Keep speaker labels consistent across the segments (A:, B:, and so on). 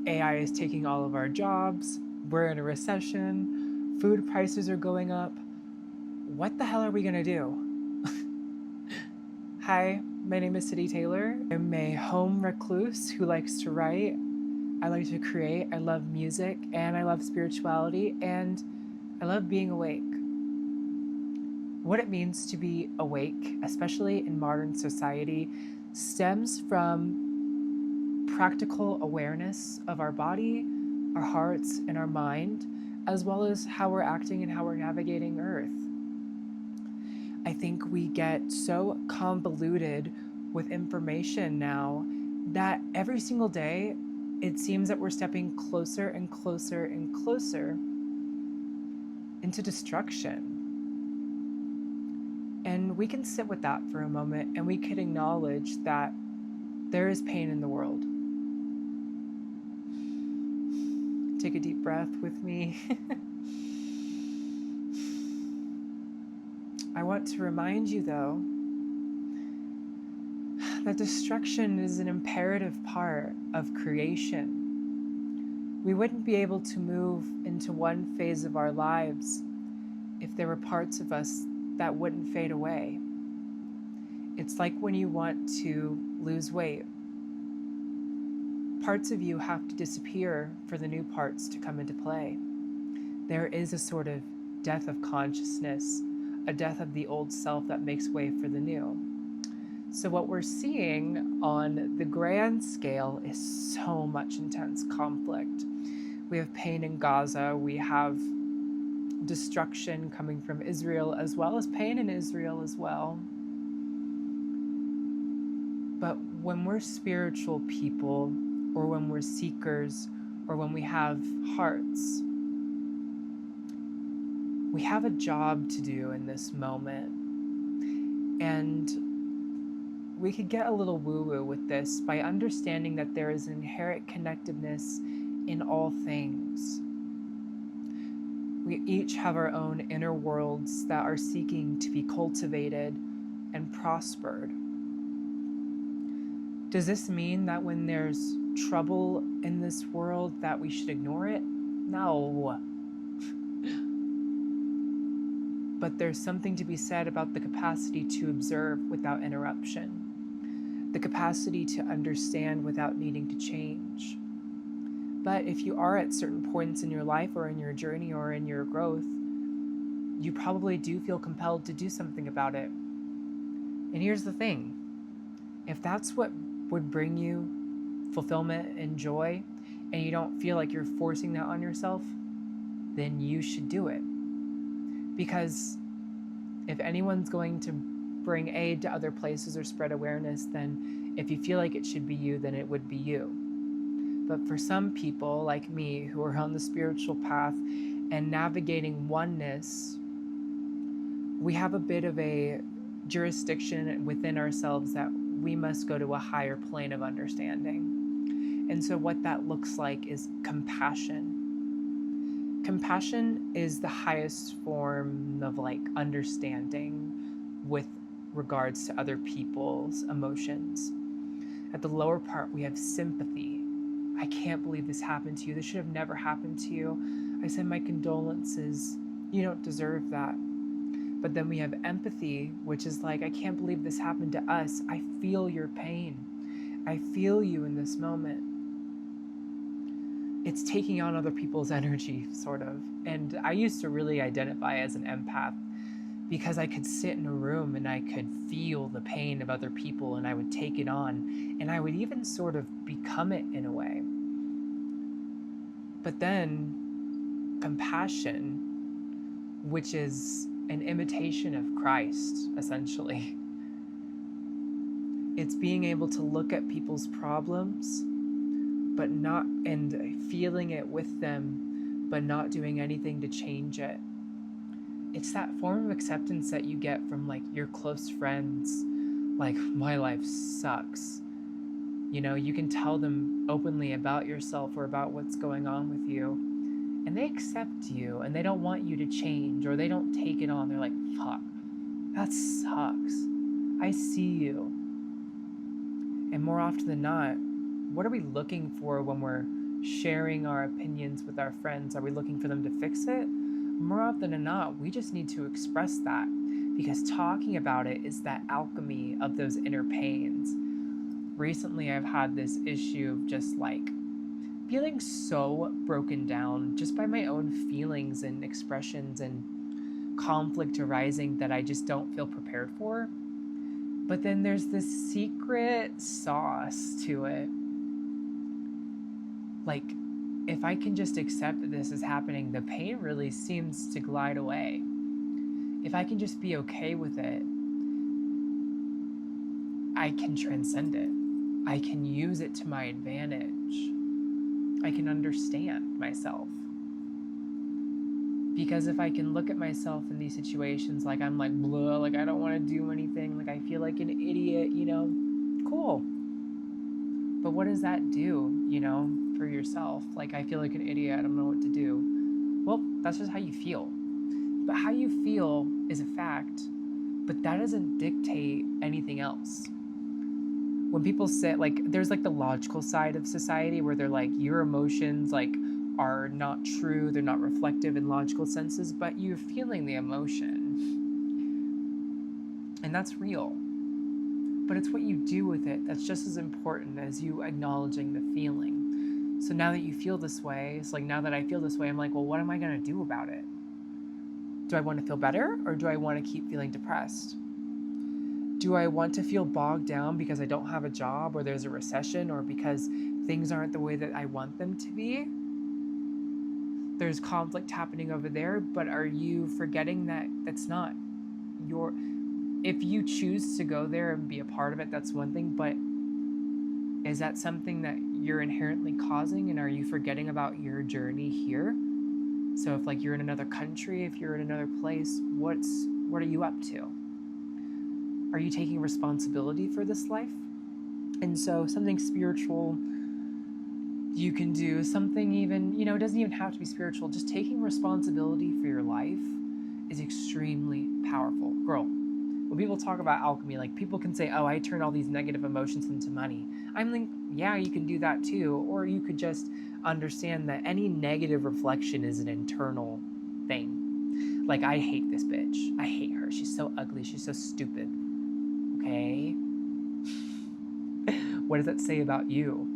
A: AI is taking all of our jobs. We're in a recession. Food prices are going up. What the hell are we going to do? Hi, my name is City Taylor. I'm a home recluse who likes to write. I like to create. I love music and I love spirituality and I love being awake. What it means to be awake, especially in modern society, stems from practical awareness of our body, our hearts, and our mind, as well as how we're acting and how we're navigating Earth. I think we get so convoluted with information now that every single day it seems that we're stepping closer and closer and closer into destruction. And we can sit with that for a moment and we can acknowledge that there is pain in the world. Take a deep breath with me. I want to remind you, though, that destruction is an imperative part of creation. We wouldn't be able to move into one phase of our lives if there were parts of us that wouldn't fade away. It's like when you want to lose weight. Parts of you have to disappear for the new parts to come into play. There is a sort of death of consciousness, a death of the old self that makes way for the new. So what we're seeing on the grand scale is so much intense conflict. We have pain in Gaza, we have destruction coming from Israel, as well as pain in Israel as well. But when we're spiritual people, or when we're seekers, or when we have hearts, we have a job to do in this moment. And we could get a little woo-woo with this by understanding that there is inherent connectedness in all things. We each have our own inner worlds that are seeking to be cultivated and prospered. Does this mean that when there's trouble in this world that we should ignore it? No. But there's something to be said about the capacity to observe without interruption, the capacity to understand without needing to change. But if you are at certain points in your life or in your journey or in your growth, you probably do feel compelled to do something about it. And here's the thing. If that's what would bring you fulfillment and joy, and you don't feel like you're forcing that on yourself, then you should do it. Because if anyone's going to bring aid to other places or spread awareness, then if you feel like it should be you, then it would be you. But for some people like me who are on the spiritual path and navigating oneness, we have a bit of a jurisdiction within ourselves that we must go to a higher plane of understanding. And so what that looks like is compassion. Compassion is the highest form of understanding with regards to other people's emotions. At the lower part, we have sympathy. I can't believe this happened to you. This should have never happened to you. I send my condolences. You don't deserve that. But then we have empathy, which is I can't believe this happened to us. I feel your pain. I feel you in this moment. It's taking on other people's energy, sort of. And I used to really identify as an empath because I could sit in a room and I could feel the pain of other people and I would take it on and I would even sort of become it in a way. But then compassion, which is an imitation of Christ, essentially. It's being able to look at people's problems, but not, and feeling it with them, but not doing anything to change it. It's that form of acceptance that you get from your close friends. My life sucks. You can tell them openly about yourself or about what's going on with you, and they accept you and they don't want you to change, or they don't take it on. They're like, fuck, that sucks. I see you. And more often than not, what are we looking for when we're sharing our opinions with our friends? Are we looking for them to fix it? More often than not, we just need to express that, because talking about it is that alchemy of those inner pains. Recently, I've had this issue of just like feeling so broken down just by my own feelings and expressions and conflict arising that I just don't feel prepared for. But then there's this secret sauce to it. Like, if I can just accept that this is happening, the pain really seems to glide away. If I can just be okay with it, I can transcend it. I can use it to my advantage. I can understand myself. Because if I can look at myself in these situations like I'm like, blah, like I don't want to do anything, like I feel like an idiot, cool. But what does that do, for yourself? Like, I feel like an idiot, I don't know what to do. Well, that's just how you feel. But how you feel is a fact, but that doesn't dictate anything else. When people say, like, there's like the logical side of society where they're like, your emotions, like, are not true, they're not reflective in logical senses, but you're feeling the emotion. And that's real. But it's what you do with it that's just as important as you acknowledging the feeling. So now that you feel this way, it's like, now that I feel this way, I'm like, well, what am I going to do about it? Do I want to feel better, or do I want to keep feeling depressed? Do I want to feel bogged down because I don't have a job, or there's a recession, or because things aren't the way that I want them to be? There's conflict happening over there, but are you forgetting that that's not your... If you choose to go there and be a part of it, that's one thing, but is that something that you're inherently causing, and are you forgetting about your journey here? So if like you're in another country, if you're in another place, what are you up to? Are you taking responsibility for this life? And so something spiritual you can do, something even, it doesn't even have to be spiritual. Just taking responsibility for your life is extremely powerful. Girl, when people talk about alchemy, like people can say, oh, I turn all these negative emotions into money. I'm like, yeah, you can do that too. Or you could just understand that any negative reflection is an internal thing. Like, I hate this bitch. I hate her. She's so ugly. She's so stupid. Okay? What does that say about you?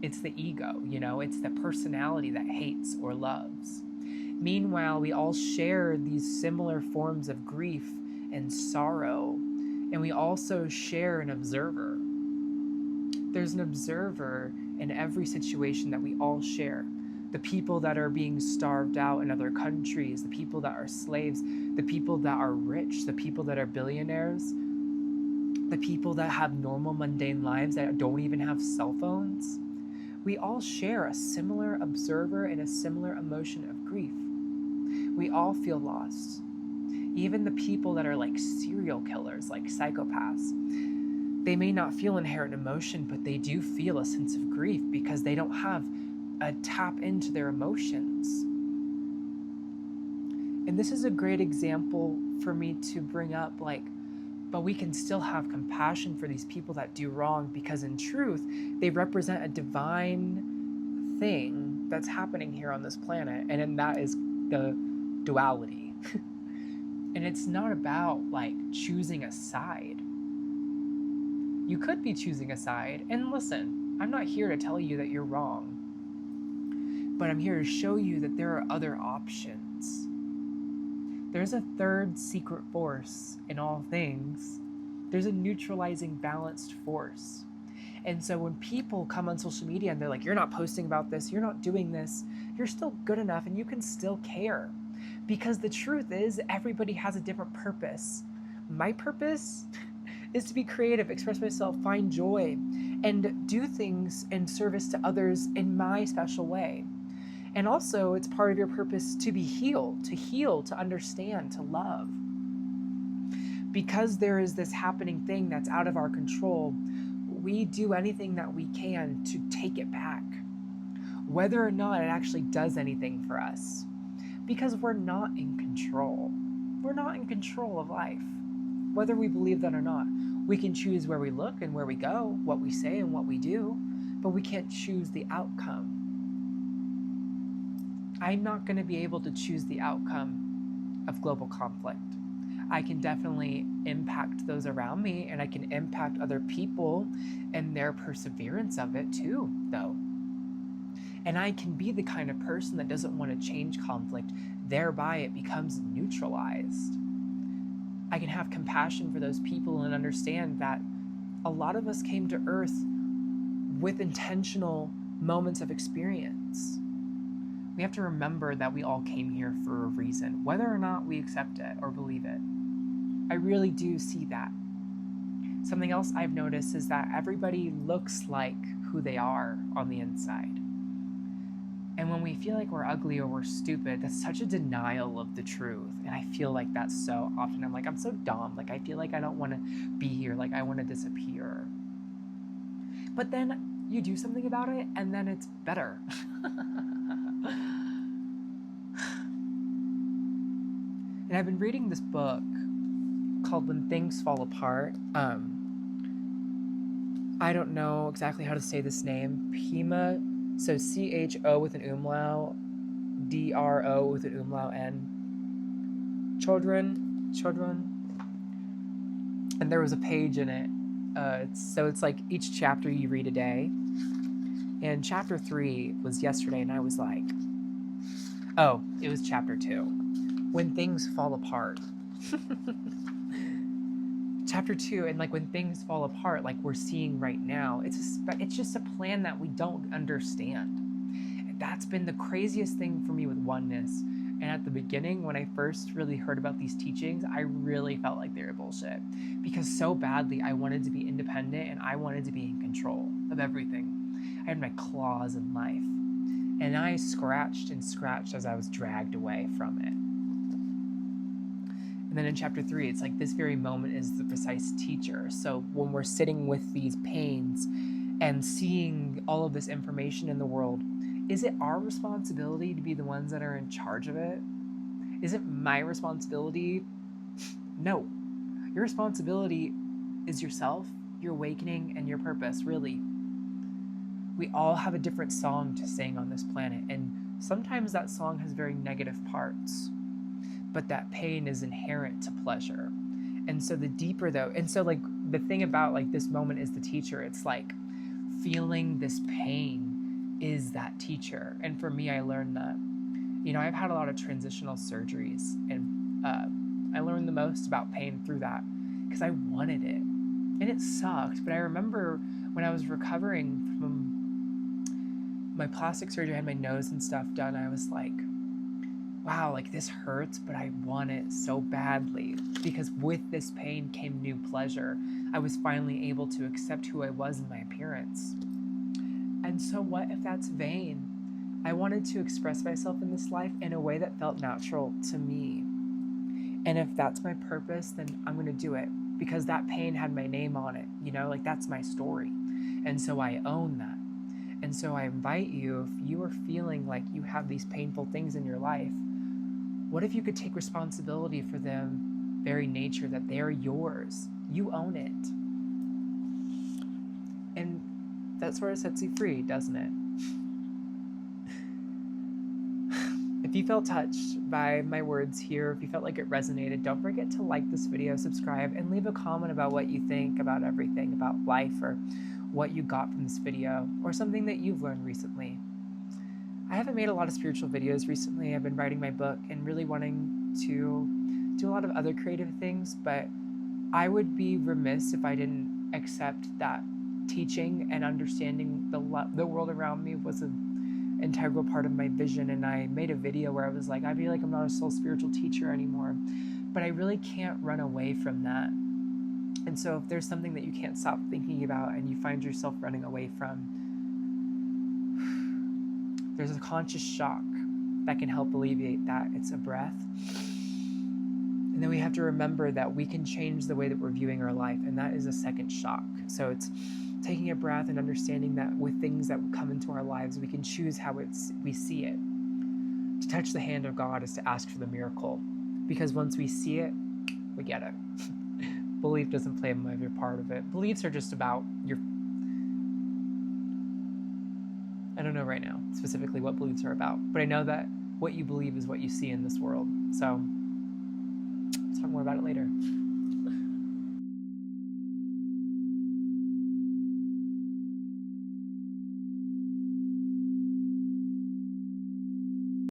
A: It's the ego, it's the personality that hates or loves. Meanwhile, we all share these similar forms of grief and sorrow, and we also share an observer. There's an observer in every situation that we all share. The people that are being starved out in other countries, the people that are slaves, the people that are rich, the people that are billionaires, the people that have normal mundane lives that don't even have cell phones. We all share a similar observer and a similar emotion of grief. We all feel lost. Even the people that are like serial killers, like psychopaths, they may not feel inherent emotion, but they do feel a sense of grief because they don't have a tap into their emotions. And this is a great example for me to bring up, but we can still have compassion for these people that do wrong, because in truth, they represent a divine thing that's happening here on this planet. And that is the duality. And it's not about choosing a side. You could be choosing a side. And listen, I'm not here to tell you that you're wrong, but I'm here to show you that there are other options. There's a third secret force in all things. There's a neutralizing balanced force. And so when people come on social media and they're like, you're not posting about this, you're not doing this, you're still good enough and you can still care. Because the truth is, everybody has a different purpose. My purpose is to be creative, express myself, find joy, and do things in service to others in my special way. And also, it's part of your purpose to be healed, to understand, to love. Because there is this happening thing that's out of our control, we do anything that we can to take it back, whether or not it actually does anything for us. Because we're not in control. We're not in control of life, whether we believe that or not. We can choose where we look and where we go, what we say and what we do, but we can't choose the outcome. I'm not going to be able to choose the outcome of global conflict. I can definitely impact those around me, and I can impact other people and their perseverance of it too, though. And I can be the kind of person that doesn't want to change conflict, thereby it becomes neutralized. I can have compassion for those people and understand that a lot of us came to Earth with intentional moments of experience. We have to remember that we all came here for a reason, whether or not we accept it or believe it. I really do see that. Something else I've noticed is that everybody looks like who they are on the inside. And when we feel like we're ugly or we're stupid, that's such a denial of the truth. And I feel like that so often. I'm like, I'm so dumb. Like, I feel like I don't want to be here. Like, I want to disappear. But then you do something about it, and then it's better. And I've been reading this book called When Things Fall Apart. I don't know exactly how to say this name. Pima, so CHO with an umlaut, DRO with an umlaut N. Children. And there was a page in it. So it's like each chapter you read a day. And chapter 3 was yesterday, and I was like, oh, it was chapter 2. When Things Fall Apart. Chapter 2, and like when things fall apart, like we're seeing right now, it's just a plan that we don't understand. And that's been the craziest thing for me with oneness. And at the beginning, when I first really heard about these teachings, I really felt like they were bullshit, because so badly I wanted to be independent and I wanted to be in control of everything. I had my claws in life, and I scratched and scratched as I was dragged away from it. And then in chapter 3, it's like this very moment is the precise teacher. So when we're sitting with these pains and seeing all of this information in the world, is it our responsibility to be the ones that are in charge of it? Is it my responsibility? No. Your responsibility is yourself, your awakening, and your purpose, really. We all have a different song to sing on this planet, and sometimes that song has very negative parts. But that pain is inherent to pleasure. And so the deeper though, and so like the thing about like this moment is the teacher, it's like feeling this pain is that teacher. And for me, I learned that, I've had a lot of transitional surgeries, and I learned the most about pain through that because I wanted it. And it sucked, but I remember when I was recovering from my plastic surgery, I had my nose and stuff done, I was like, wow, like this hurts, but I want it so badly, because with this pain came new pleasure. I was finally able to accept who I was in my appearance. And so what if that's vain? I wanted to express myself in this life in a way that felt natural to me. And if that's my purpose, then I'm going to do it, because that pain had my name on it, like that's my story. And so I own that. And so I invite you, if you are feeling like you have these painful things in your life, what if you could take responsibility for them very nature, that they're yours? You own it. And that sort of sets you free, doesn't it? If you felt touched by my words here, if you felt like it resonated, don't forget to like this video, subscribe, and leave a comment about what you think about everything, about life, or what you got from this video, or something that you've learned recently. I haven't made a lot of spiritual videos recently. I've been writing my book and really wanting to do a lot of other creative things, but I would be remiss if I didn't accept that teaching and understanding the world around me was an integral part of my vision. And I made a video where I was like, I feel like I'm not a soul spiritual teacher anymore, but I really can't run away from that. And so if there's something that you can't stop thinking about and you find yourself running away from, there's a conscious shock that can help alleviate that. It's a breath. And then we have to remember that we can change the way that we're viewing our life, and that is a second shock. So it's taking a breath and understanding that with things that come into our lives, we can choose how we see it. To touch the hand of God is to ask for the miracle, because once we see it, we get it. Belief doesn't play a major part of it. Beliefs are just about I don't know right now specifically what beliefs are about, but I know that what you believe is what you see in this world. So, let's talk more about it later.